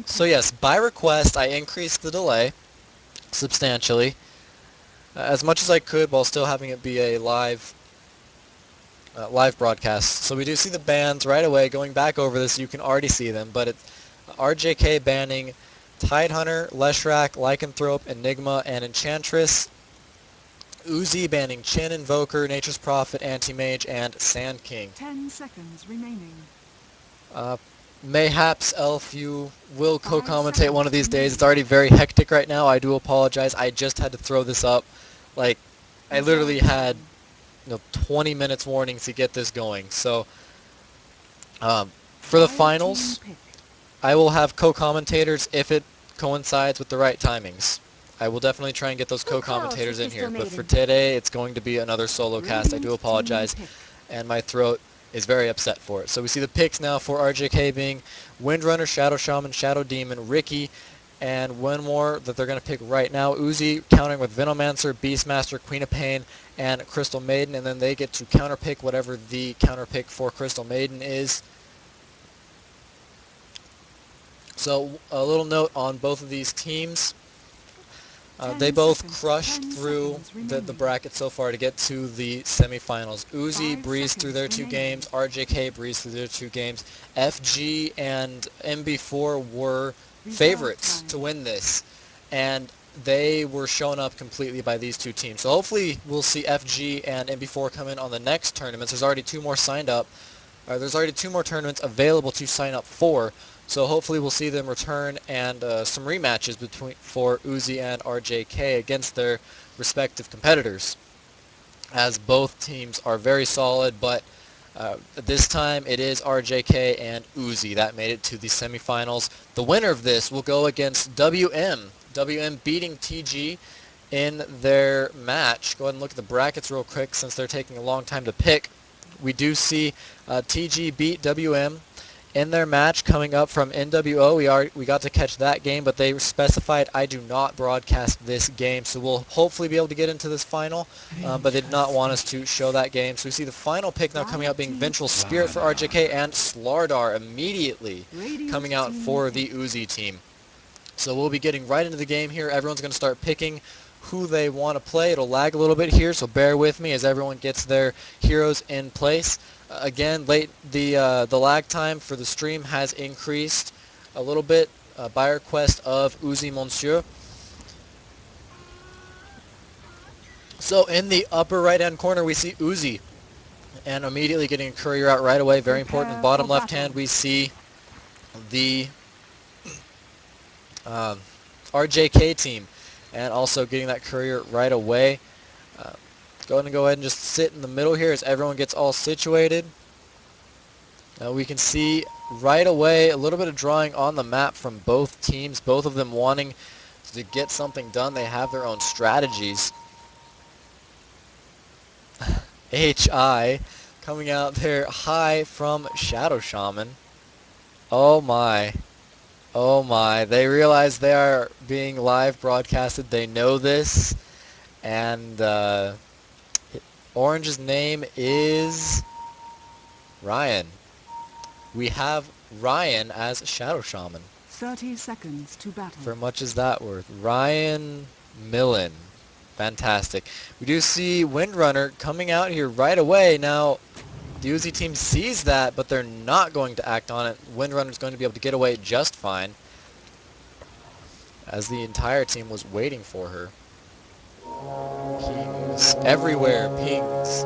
So yes, by request, I increased the delay substantially, as much as I could, while still having it be a live broadcast. So we do see the bans right away. Going back over this, you can already see them, but it's RJK banning Tidehunter, Leshrac, Lycanthrope, Enigma, and Enchantress. UZI banning Chin Invoker, Nature's Prophet, Anti-Mage, and Sand King. 10 seconds remaining. Mayhaps, Elf, you will co-commentate one of these days. It's already very hectic right now. I do apologize. I just had to throw this up. Like, I literally had 20 minutes warning to get this going. So, for the finals, I will have co-commentators if it coincides with the right timings. I will definitely try and get those co-commentators in here. But for today, it's going to be another solo cast. I do apologize, and my throat is very upset for it. So we see the picks now for RJK being Windrunner, Shadow Shaman, Shadow Demon, Ricky, and one more that they're going to pick right now, UZI, countering with Venomancer, Beastmaster, Queen of Pain, and Crystal Maiden, and then they get to counterpick whatever the counterpick for Crystal Maiden is. So a little note on both of these teams. They both crushed through the bracket so far to get to the semifinals. UZI breezed through their 2 games. RJK breezed through their 2 games. FG and MB4 were favorites to win this, and they were shown up completely by these 2 teams. So hopefully we'll see FG and MB4 come in on the next tournaments. There's already 2 more signed up. There's already 2 more tournaments available to sign up for. So hopefully we'll see them return and some rematches for UZI and RJK against their respective competitors, as both teams are very solid, but this time it is RJK and UZI that made it to the semifinals. The winner of this will go against WM. WM beating TG in their match. Go ahead and look at the brackets real quick since they're taking a long time to pick. We do see TG beat WM in their match coming up from NWO. We got to catch that game, but they specified I do not broadcast this game, so we'll hopefully be able to get into this final, but they did not want us to show that game. So we see the final pick now coming out being Vengeful Spirit for RJK and Slardar immediately coming out for the UZI team. So we'll be getting right into the game here. Everyone's going to start picking who they want to play. It'll lag a little bit here, so bear with me as everyone gets their heroes in place. Again, the lag time for the stream has increased a little bit by request of UZI Monsieur. So in the upper right-hand corner, we see UZI, and immediately getting a courier out right away. Very important. In the bottom left-hand, we see the RJK team, and also getting that courier right away. Go ahead and just sit in the middle here as everyone gets all situated. Now we can see right away a little bit of drawing on the map from both teams, both of them wanting to get something done. They have their own strategies. HI coming out there high from Shadow Shaman. Oh my. Oh my. They realize they are being live broadcasted. They know this. And Orange's name is Ryan. We have Ryan as Shadow Shaman. 30 seconds to battle. For much is that worth? Ryan Millen. Fantastic. We do see Windrunner coming out here right away. Now, the UZI team sees that, but they're not going to act on it. Windrunner's going to be able to get away just fine, as the entire team was waiting for her. Pings everywhere, pings.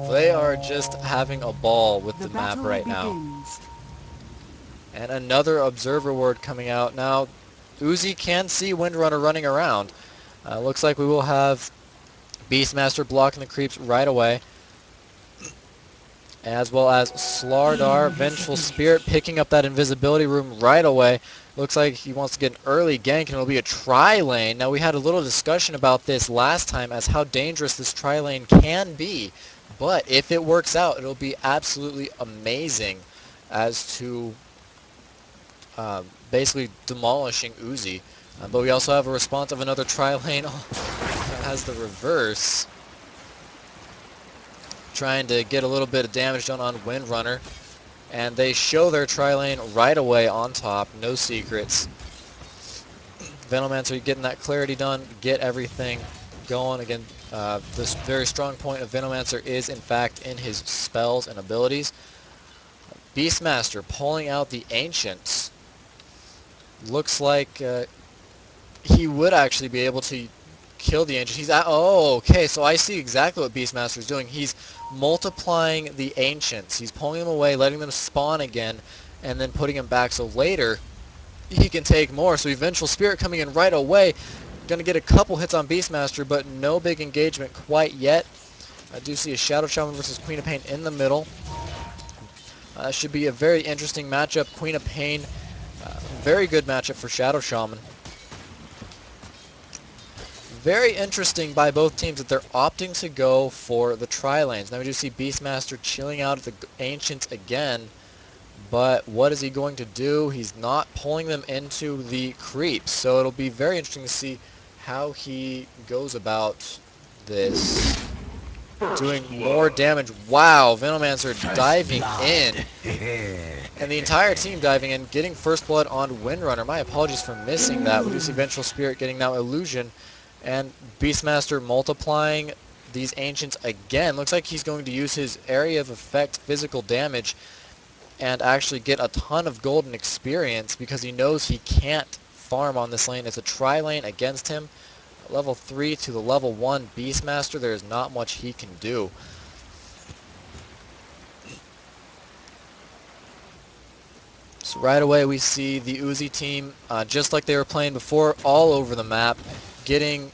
They are just having a ball with the map right now. And another observer word coming out. Now, UZI can see Windrunner running around. Looks like we will have Beastmaster blocking the creeps right away, as well as Slardar, Vengeful Spirit, picking up that invisibility room right away. Looks like he wants to get an early gank, and it'll be a tri-lane. Now, we had a little discussion about this last time as how dangerous this tri-lane can be, but if it works out, it'll be absolutely amazing as to basically demolishing UZI. But we also have a response of another tri-lane that has the reverse, trying to get a little bit of damage done on Windrunner. and they show their tri-lane right away on top. No secrets. Venomancer getting that clarity done, get everything going. Again, this very strong point of Venomancer is in fact in his spells and abilities. Beastmaster pulling out the Ancients. Looks like he would actually be able to kill the Ancients. Oh, okay, so I see exactly what Beastmaster is doing. He's multiplying the Ancients. He's pulling them away, letting them spawn again, and then putting them back. So later, he can take more. So Vengeful Spirit coming in right away. Going to get a couple hits on Beastmaster, but no big engagement quite yet. I do see a Shadow Shaman versus Queen of Pain in the middle. Should be a very interesting matchup. Queen of Pain, very good matchup for Shadow Shaman. Very interesting by both teams that they're opting to go for the tri-lanes. Now we do see Beastmaster chilling out at the Ancients again, but what is he going to do? He's not pulling them into the creeps, so it'll be very interesting to see how he goes about this. Doing more damage. Wow, Venomancer diving in. And the entire team diving in, getting first blood on Windrunner. My apologies for missing that. We do see Vengeful Spirit getting now Illusion. And Beastmaster multiplying these Ancients again. Looks like he's going to use his area of effect physical damage and actually get a ton of golden experience because he knows he can't farm on this lane. It's a tri-lane against him. Level 3 to the level 1 Beastmaster, there is not much he can do. So right away we see the UZI team, just like they were playing before, all over the map, getting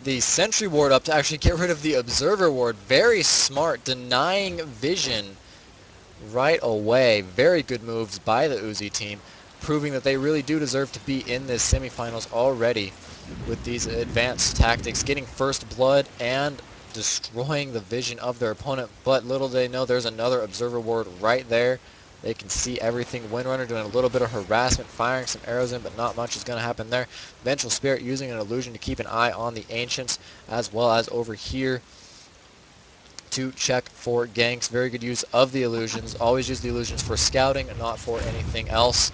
the Sentry Ward up to actually get rid of the Observer Ward. Very smart, denying vision right away. Very good moves by the UZI team, proving that they really do deserve to be in this semifinals already with these advanced tactics, getting first blood and destroying the vision of their opponent. But little they know there's another Observer Ward right there. They can see everything. Windrunner doing a little bit of harassment, firing some arrows in, but not much is going to happen there. Vengeful Spirit using an illusion to keep an eye on the Ancients, as well as over here to check for ganks. Very good use of the illusions. Always use the illusions for scouting and not for anything else.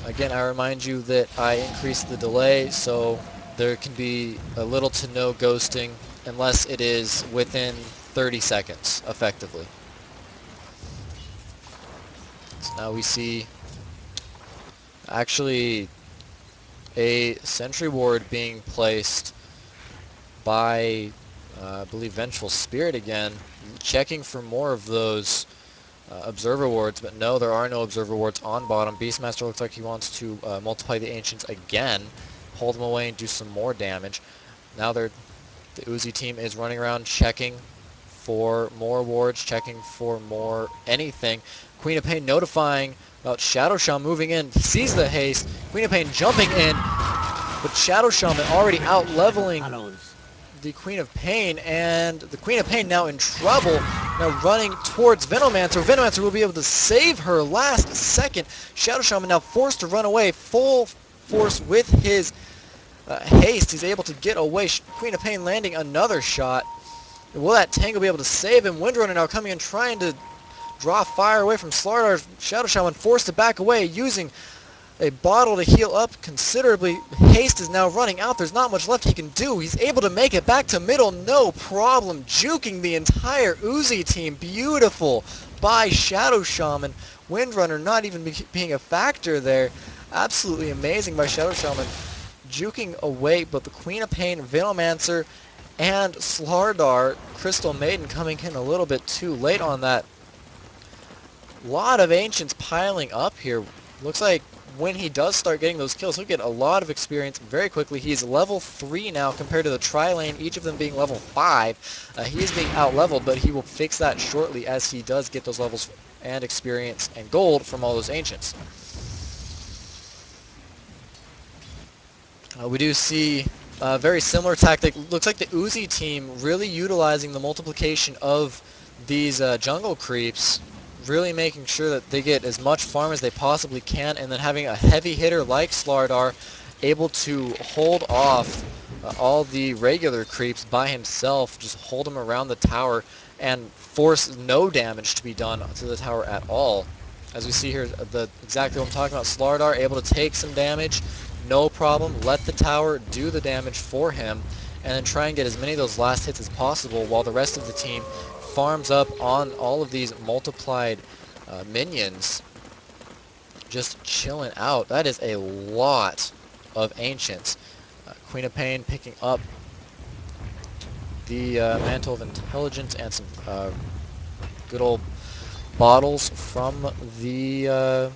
Again, I remind you that I increased the delay, so there can be a little to no ghosting unless it is within 30 seconds, effectively. So now we see actually a Sentry Ward being placed by, I believe, Vengeful Spirit again, checking for more of those Observer Wards, but no, there are no Observer Wards on bottom. Beastmaster looks like he wants to multiply the Ancients again, pull them away and do some more damage. Now the UZI team is running around checking for more wards, checking for more anything. Queen of Pain notifying about Shadow Shaman moving in. He sees the haste. Queen of Pain jumping in, but Shadow Shaman already out-leveling the Queen of Pain, and the Queen of Pain now in trouble, now running towards Venomancer. Venomancer will be able to save her last second. Shadow Shaman now forced to run away, full force with his haste. He's able to get away. Queen of Pain landing another shot. Will that Tango be able to save him? Windrunner now coming in trying to draw fire away from Slardar. Shadow Shaman forced to back away using a bottle to heal up considerably. Haste is now running out. There's not much left he can do. He's able to make it back to middle, no problem. Juking the entire UZI team. Beautiful by Shadow Shaman. Windrunner not even being a factor there. Absolutely amazing by Shadow Shaman. Juking away, but the Queen of Pain, Venomancer, and Slardar, Crystal Maiden coming in a little bit too late on that. A lot of Ancients piling up here. Looks like when he does start getting those kills, he'll get a lot of experience very quickly. He's level 3 now compared to the tri-lane, each of them being level 5. He is being out-leveled, but he will fix that shortly as he does get those levels and experience and gold from all those Ancients. We do see a very similar tactic. Looks like the UZI team really utilizing the multiplication of these jungle creeps, really making sure that they get as much farm as they possibly can, and then having a heavy hitter like Slardar able to hold off all the regular creeps by himself, just hold them around the tower and force no damage to be done to the tower at all. As we see here, exactly what I'm talking about. Slardar able to take some damage, no problem. Let the tower do the damage for him, and then try and get as many of those last hits as possible while the rest of the team farms up on all of these multiplied minions just chilling out. That is a lot of Ancients. Queen of Pain picking up the Mantle of Intelligence and some good old bottles from the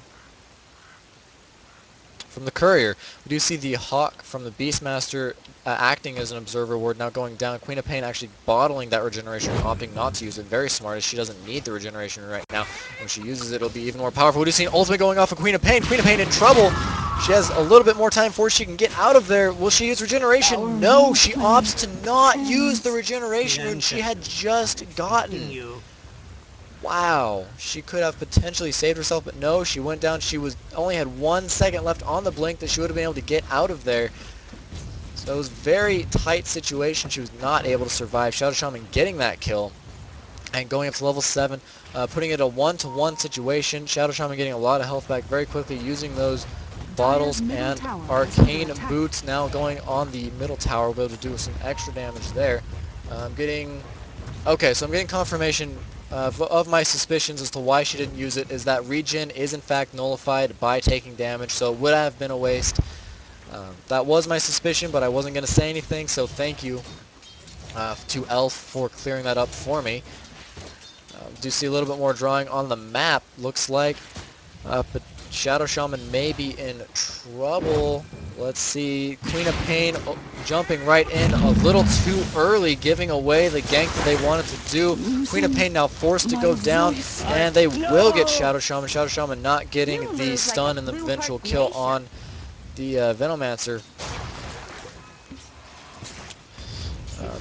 courier. We do see the Hawk from the Beastmaster acting as an observer ward now going down. Queen of Pain actually bottling that regeneration, opting not to use it. Very smart, as she doesn't need the regeneration right now. When she uses it, it'll be even more powerful. We do see an ultimate going off of Queen of Pain. Queen of Pain in trouble. She has a little bit more time before she can get out of there. Will she use regeneration? No, she opts to not use the regeneration rune she had just gotten. Wow, she could have potentially saved herself, but no, she went down. She only had 1 second left on the blink that she would have been able to get out of there. So it was a very tight situation. She was not able to survive. Shadow Shaman getting that kill and going up to level 7, putting it a 1-to-1 situation. Shadow Shaman getting a lot of health back very quickly using those bottles and arcane boots now going on the middle tower. We'll be able to do some extra damage there. I'm getting confirmation of my suspicions as to why she didn't use it. Is that regen is in fact nullified by taking damage, so it would have been a waste. That was my suspicion, but I wasn't going to say anything, so thank you to Elf for clearing that up for me. Do see a little bit more drawing on the map, looks like, but Shadow Shaman may be in trouble. Let's see, Queen of Pain jumping right in a little too early, giving away the gank that they wanted to do. Queen of Pain now forced to go down, and they will get Shadow Shaman. Shadow Shaman not getting the stun and the eventual kill on the Venomancer.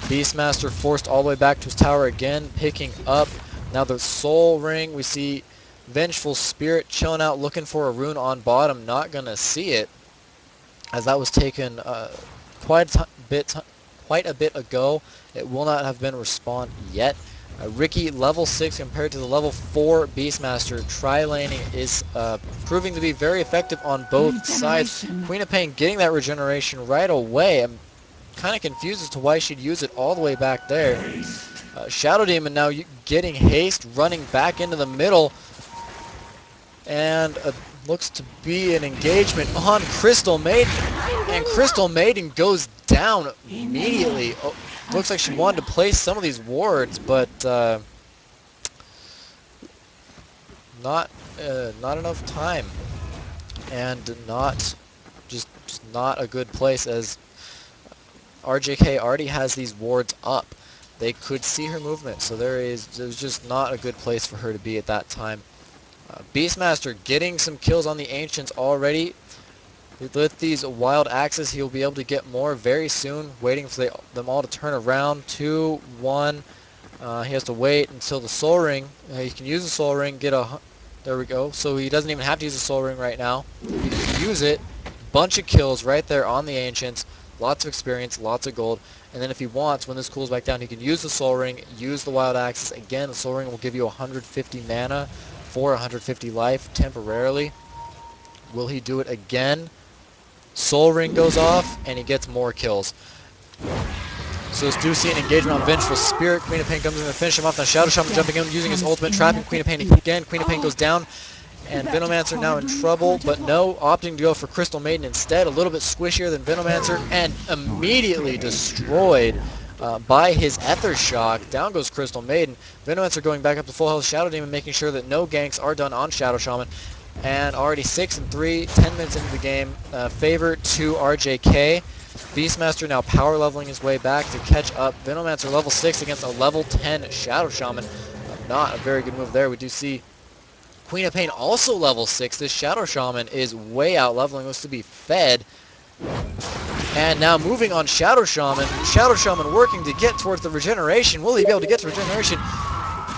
Beastmaster forced all the way back to his tower again, picking up now the Soul Ring. We see Vengeful Spirit chilling out, looking for a rune on bottom. Not gonna see it, as that was taken quite a bit ago. It will not have been respawned yet. Ricky, level 6 compared to the level 4 Beastmaster. Tri-laning is proving to be very effective on both sides. Queen of Pain getting that regeneration right away. I'm kind of confused as to why she'd use it all the way back there. Shadow Demon now getting haste, running back into the middle. And looks to be an engagement on Crystal Maiden. And Crystal Maiden goes down immediately. Oh, looks like she wanted to place some of these wards, but not enough time. And just not a good place, as RJK already has these wards up. They could see her movement, so there's just not a good place for her to be at that time. Beastmaster getting some kills on the Ancients already. With these wild axes, he'll be able to get more very soon, waiting for them all to turn around. 2, 1. He has to wait until the Soul Ring. He can use the Soul Ring, there we go. So he doesn't even have to use the Soul Ring right now. He can use it. Bunch of kills right there on the Ancients. Lots of experience, lots of gold. And then if he wants, when this cools back down, he can use the Soul Ring, use the Wild Axes. Again, the Soul Ring will give you 150 mana for 150 life temporarily. Will he do it again? Soul Ring goes off, and he gets more kills. So let's do see an engagement on Vengeful Spirit. Queen of Pain comes in to finish him off. Now Shadow Shaman jumping in, using his ultimate, trapping Queen of Pain again. Queen of Pain goes down, and Venomancer now in trouble, but no, opting to go for Crystal Maiden instead. A little bit squishier than Venomancer, and immediately destroyed by his Ether Shock. Down goes Crystal Maiden. Venomancer going back up to full health. Shadow Demon making sure that no ganks are done on Shadow Shaman. And already 6 and 3, 10 minutes into the game, favor to RJK. Beastmaster now power leveling his way back to catch up. Venomancer level 6 against a level 10 Shadow Shaman. Not a very good move there. We do see Queen of Pain also level 6. This Shadow Shaman is way out leveling, looks to be fed. And now moving on Shadow Shaman. Shadow Shaman working to get towards the regeneration. Will he be able to get to regeneration?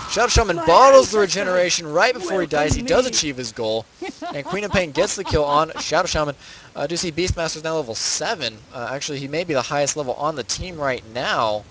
Shadow Shaman bottles the regeneration right before he dies. He does achieve his goal. And Queen of Pain gets the kill on Shadow Shaman. Do see Beastmaster's now level 7. Actually, he may be the highest level on the team right now.